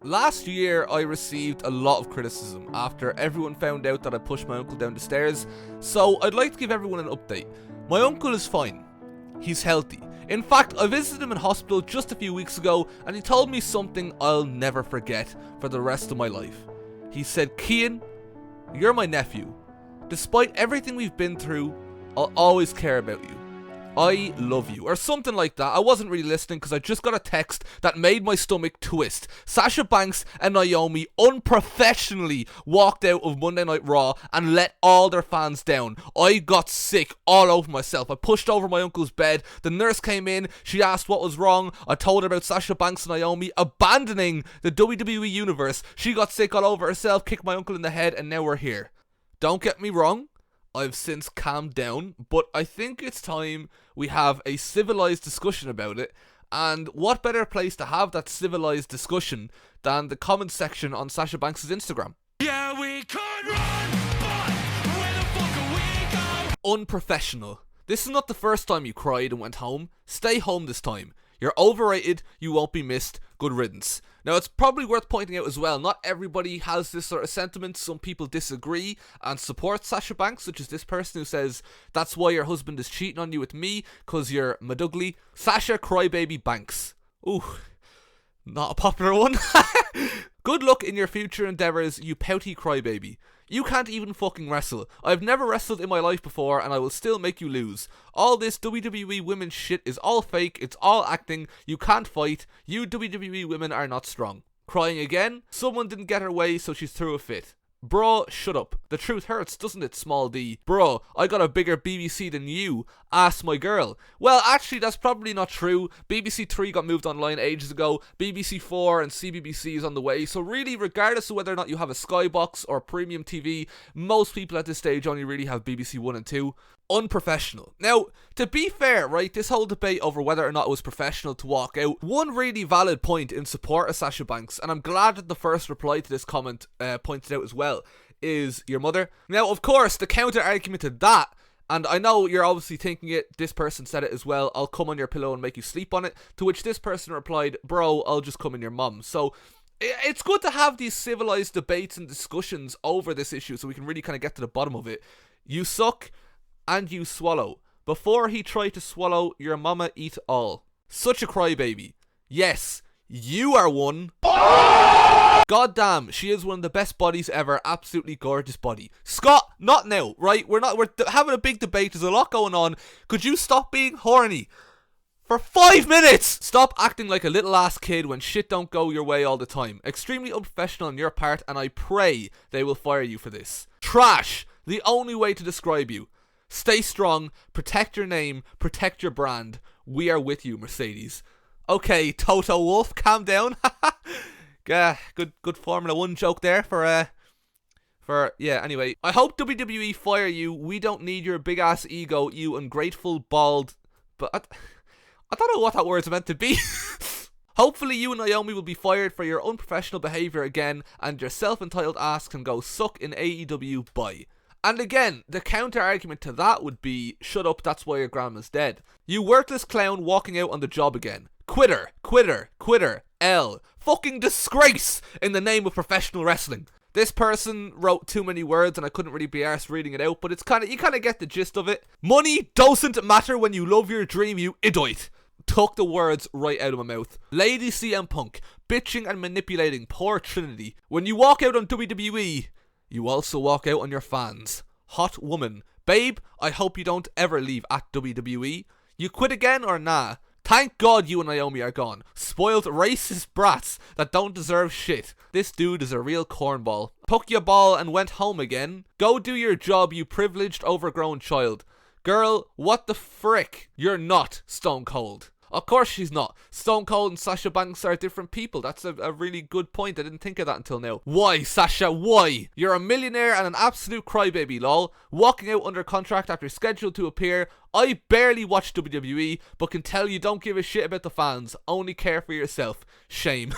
Last year, I received a lot of criticism after everyone found out that I pushed my uncle down the stairs, so I'd like to give everyone an update. My uncle is fine. He's healthy. In fact, I visited him in hospital just a few weeks ago, and he told me something I'll never forget for the rest of my life. He said, "Cian, you're my nephew. Despite everything we've been through, I'll always care about you. I love you," or something like that. I wasn't really listening because I just got a text that made my stomach twist. Sasha Banks and Naomi unprofessionally walked out of Monday Night Raw and let all their fans down. I got sick all over myself. I pushed over my uncle's bed. The nurse came in. She asked what was wrong. I told her about Sasha Banks and Naomi abandoning the WWE universe. She got sick all over herself, kicked my uncle in the head, and now we're here. Don't get me wrong. I've since calmed down, but I think it's time we have a civilized discussion about it, and what better place to have that civilized discussion than the comment section on Sasha Banks' Instagram. Yeah, we could run, but where the fuck are we going? Unprofessional. This is not the first time you cried and went home. Stay home this time. You're overrated, you won't be missed, good riddance. Now, it's probably worth pointing out as well, not everybody has this sort of sentiment. Some people disagree and support Sasha Banks, such as this person who says, "That's why your husband is cheating on you with me, cause you're madugly." Sasha Crybaby Banks. Ooh, not a popular one. Good luck in your future endeavours, you pouty crybaby. You can't even fucking wrestle. I've never wrestled in my life before, and I will still make you lose. All this WWE women shit is all fake, it's all acting, you can't fight, you WWE women are not strong. Crying again? Someone didn't get her way, so she's threw a fit. Bro, shut up. The truth hurts, doesn't it, small d? Bro, I got a bigger BBC than you. Ask my girl. Well, actually, that's probably not true. BBC 3 got moved online ages ago. BBC 4 and CBBC is on the way. So really, regardless of whether or not you have a Skybox or premium TV, most people at this stage only really have BBC 1 and 2. Unprofessional. Now, to be fair, right, this whole debate over whether or not it was professional to walk out, one really valid point in support of Sasha Banks, and I'm glad that the first reply to this comment pointed out as well, is your mother. Now, of course, the counter argument to that, and I know you're obviously thinking it, this person said it as well, "I'll come on your pillow and make you sleep on it," to which this person replied, "Bro, I'll just come in your mum." So it's good to have these civilized debates and discussions over this issue so we can really kind of get to the bottom of it. You suck and you swallow. Before he tried to swallow, your mama eat all. Such a crybaby. Yes, you are one. God damn, she is one of the best bodies ever. Absolutely gorgeous body. Scott, not now, right? We're having a big debate. There's a lot going on. Could you stop being horny for 5 minutes? Stop acting like a little ass kid when shit don't go your way all the time. Extremely unprofessional on your part, and I pray they will fire you for this. Trash. The only way to describe you. Stay strong, protect your name, protect your brand. We are with you, Mercedes. Okay, Toto Wolff, calm down. Good Formula 1 joke there yeah, anyway. I hope WWE fire you. We don't need your big ass ego, you ungrateful bald. But I don't know what that word's meant to be. Hopefully you and Naomi will be fired for your unprofessional behaviour again, and your self-entitled ass can go suck in AEW. Bye. And again, the counter argument to that would be, shut up, that's why your grandma's dead. You worthless clown walking out on the job again. Quitter, quitter, quitter, L. Fucking disgrace in the name of professional wrestling. This person wrote too many words and I couldn't really be arsed reading it out, but it's you kind of get the gist of it. Money doesn't matter when you love your dream, you idiot. Took the words right out of my mouth. Lady CM Punk, bitching and manipulating poor Trinity. When you walk out on WWE, you also walk out on your fans. Hot woman. Babe, I hope you don't ever leave at WWE. You quit again or nah? Thank God you and Naomi are gone. Spoiled racist brats that don't deserve shit. This dude is a real cornball. Took your ball and went home again. Go do your job, you privileged overgrown child. Girl, what the frick? You're not Stone Cold. Of course she's not. Stone Cold and Sasha Banks are different people. That's a really good point. I didn't think of that until now. Why, Sasha? Why? You're a millionaire and an absolute crybaby, lol. Walking out under contract after scheduled to appear. I barely watch WWE, but can tell you don't give a shit about the fans. Only care for yourself. Shame.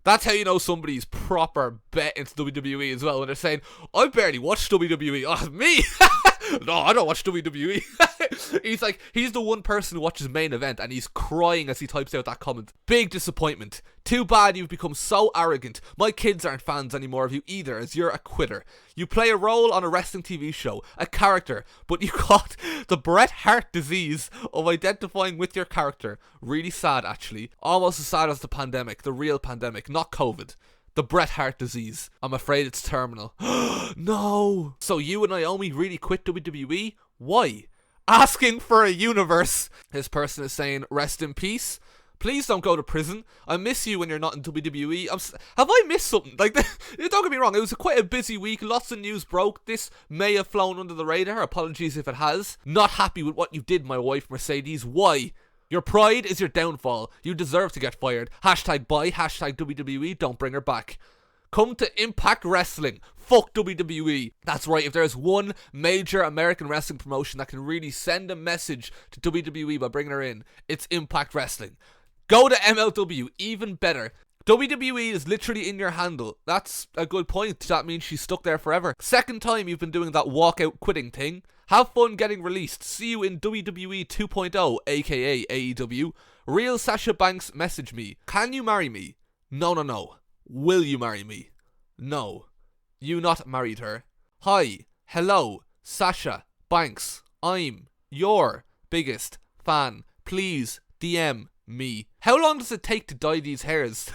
That's how you know somebody's proper bet into WWE as well, when they're saying, I barely watch WWE. Oh, me! No, I don't watch WWE. He's like, he's the one person who watches main event and he's crying as he types out that comment. Big disappointment. Too bad you've become so arrogant. My kids aren't fans anymore of you either, as you're a quitter. You play a role on a wrestling TV show, a character, but you got the Bret Hart disease of identifying with your character. Really sad, actually. Almost as sad as the pandemic, the real pandemic, not COVID. The Bret Hart disease. I'm afraid it's terminal. No! So you and Naomi really quit WWE? Why? Asking for a universe. This person is saying, rest in peace. Please don't go to prison. I miss you when you're not in WWE. Have I missed something? Like, don't get me wrong, it was quite a busy week. Lots of news broke. This may have flown under the radar. Apologies if it has. Not happy with what you did, my wife, Mercedes. Why? Your pride is your downfall. You deserve to get fired. Hashtag bye. Hashtag WWE. Don't bring her back. Come to Impact Wrestling. Fuck WWE. That's right, if there's one major American wrestling promotion that can really send a message to WWE by bringing her in, it's Impact Wrestling. Go to MLW, even better. WWE is literally in your handle. That's a good point. That means she's stuck there forever. Second time you've been doing that walkout quitting thing. Have fun getting released. See you in WWE 2.0, aka AEW. Real Sasha Banks message me. Can you marry me? No. Will you marry me? No. You not married her. Hi. Hello. Sasha Banks. I'm your biggest fan. Please DM me. How long does it take to dye these hairs?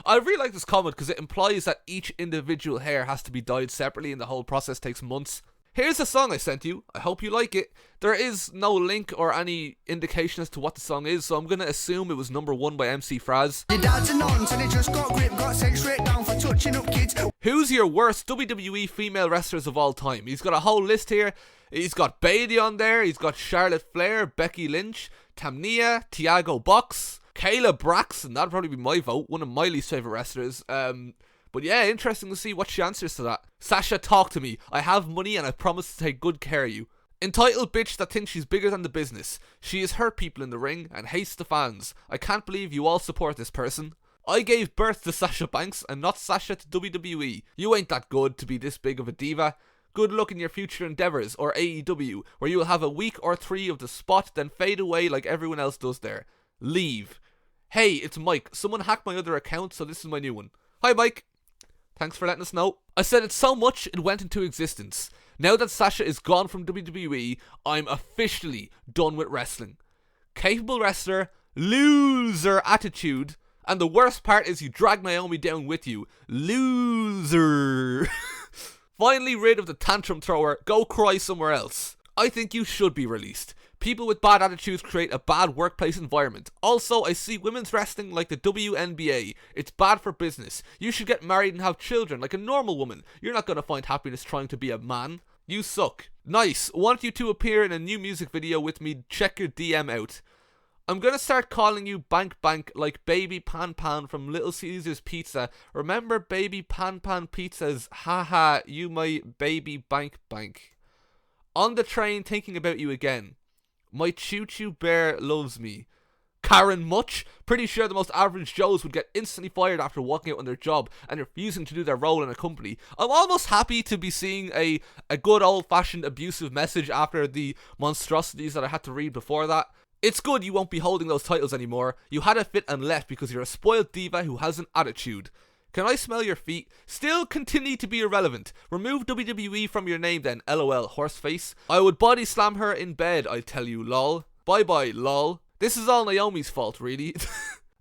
I really like this comment because it implies that each individual hair has to be dyed separately and the whole process takes months. Here's a song I sent you. I hope you like it. There is no link or any indication as to what the song is, so I'm going to assume it was number 1 by MC Fraz. Your dad's a nonce and he just got grip, got sent straight down for touching up kids. Who's your worst WWE female wrestlers of all time? He's got a whole list here. He's got B.A.D on there. He's got Charlotte Flair, Becky Lynch, Tamina, Tiago Box, Kayla Braxton. That'd probably be my vote. One of my least favourite wrestlers. But yeah, interesting to see what she answers to that. Sasha, talk to me. I have money and I promise to take good care of you. Entitled bitch that thinks she's bigger than the business. She has hurt people in the ring and hates the fans. I can't believe you all support this person. I gave birth to Sasha Banks and not Sasha to WWE. You ain't that good to be this big of a diva. Good luck in your future endeavours, or AEW, where you will have a week or 3 of the spot, then fade away like everyone else does there. Leave. Hey, it's Mike. Someone hacked my other account, so this is my new one. Hi, Mike. Thanks for letting us know. I said it so much it went into existence. Now that Sasha is gone from WWE, I'm officially done with wrestling. Capable wrestler, loser attitude, and the worst part is you drag Naomi down with you. Loser. Finally rid of the tantrum thrower, go cry somewhere else. I think you should be released. People with bad attitudes create a bad workplace environment. Also, I see women's wrestling like the WNBA. It's bad for business. You should get married and have children like a normal woman. You're not going to find happiness trying to be a man. You suck. Nice. Want you to appear in a new music video with me. Check your DM out. I'm going to start calling you Bank Bank like Baby Pan Pan from Little Caesars Pizza. Remember Baby Pan Pan Pizzas? Haha, you my baby Bank Bank. On the train thinking about you again. My choo-choo bear loves me. Karen Much? Pretty sure the most average Joes would get instantly fired after walking out on their job and refusing to do their role in a company. I'm almost happy to be seeing a good old-fashioned abusive message after the monstrosities that I had to read before that. It's good you won't be holding those titles anymore. You had a fit and left because you're a spoiled diva who has an attitude. Can I smell your feet? Still continue to be irrelevant. Remove WWE from your name then, lol, horseface. I would body slam her in bed, I tell you, lol. Bye bye, lol. This is all Naomi's fault, really.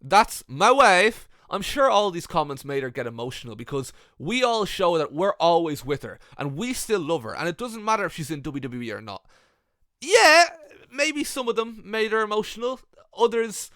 That's my wife. I'm sure all these comments made her get emotional because we all show that we're always with her and we still love her and it doesn't matter if she's in WWE or not. Yeah, maybe some of them made her emotional. Others,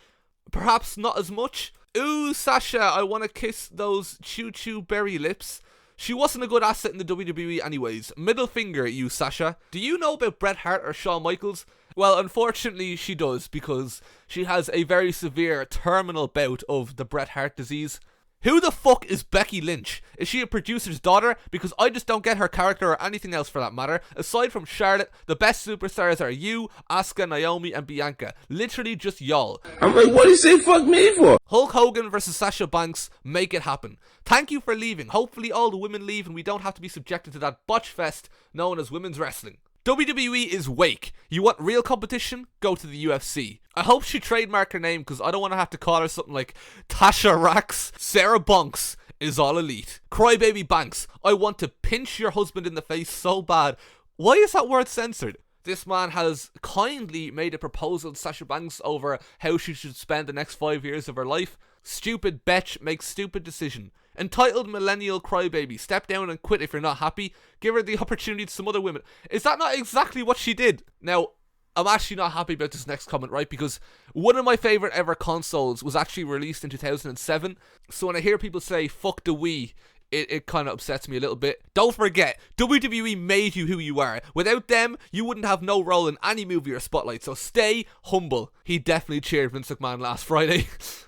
perhaps not as much. Ooh, Sasha, I want to kiss those choo-choo berry lips. She wasn't a good asset in the WWE anyways. Middle finger, you Sasha. Do you know about Bret Hart or Shawn Michaels? Well, unfortunately she does because she has a very severe terminal bout of the Bret Hart disease. Who the fuck is Becky Lynch? Is she a producer's daughter? Because I just don't get her character or anything else for that matter. Aside from Charlotte, the best superstars are you, Asuka, Naomi and Bianca. Literally just y'all. I'm like, what do you say fuck me for? Hulk Hogan versus Sasha Banks, make it happen. Thank you for leaving. Hopefully all the women leave and we don't have to be subjected to that botch fest known as women's wrestling. WWE is wake. You want real competition? Go to the UFC. I hope she trademarked her name because I don't want to have to call her something like Tasha Rax. Sarah Bunks is all elite. Crybaby Banks. I want to pinch your husband in the face so bad. Why is that word censored? This man has kindly made a proposal to Sasha Banks over how she should spend the next 5 years of her life. Stupid bitch makes stupid decision. Entitled millennial crybaby. Step down and quit if you're not happy. Give her the opportunity to some other women. Is that not exactly what she did? Now, I'm actually not happy about this next comment, right? Because one of my favourite ever consoles was actually released in 2007. So when I hear people say, fuck the Wii, it kind of upsets me a little bit. Don't forget, WWE made you who you are. Without them, you wouldn't have no role in any movie or spotlight, so stay humble. He definitely cheered Vince McMahon last Friday.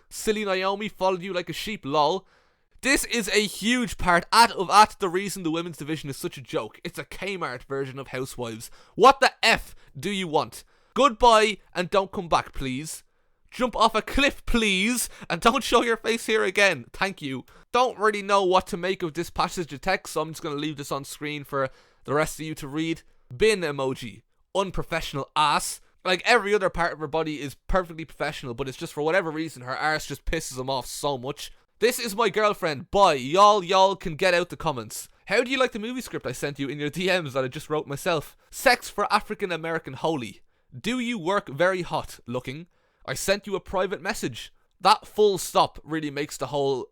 Silly Naomi followed you like a sheep, lol. This is a huge part at the reason the women's division is such a joke. It's a Kmart version of Housewives. What the F do you want? Goodbye and don't come back, please. Jump off a cliff, please, and don't show your face here again. Thank you. Don't really know what to make of this passage of text, so I'm just going to leave this on screen for the rest of you to read. Bin emoji. Unprofessional ass. Like every other part of her body is perfectly professional, but it's just for whatever reason her arse just pisses him off so much. This is my girlfriend. Bye. Y'all can get out the comments. How do you like the movie script I sent you in your DMs that I just wrote myself? Sex for African American holy. Do you work very hot looking? I sent you a private message. That full stop really makes the whole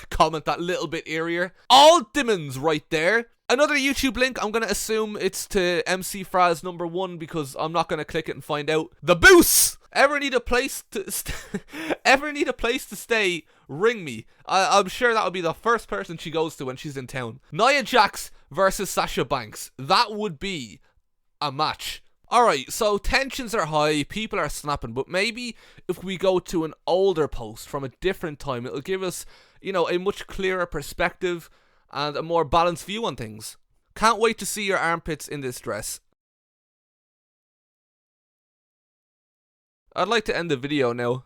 comment that little bit eerier. All demons right there. Another YouTube link, I'm going to assume it's to MC Fraz #1 because I'm not going to click it and find out. The Boos! Ever need a place to stay? Ring me. I'm sure that would be the first person she goes to when she's in town. Nia Jax versus Sasha Banks. That would be a match. Alright, so tensions are high, people are snapping, but maybe if we go to an older post from a different time, it'll give us, a much clearer perspective and a more balanced view on things. Can't wait to see your armpits in this dress. I'd like to end the video now.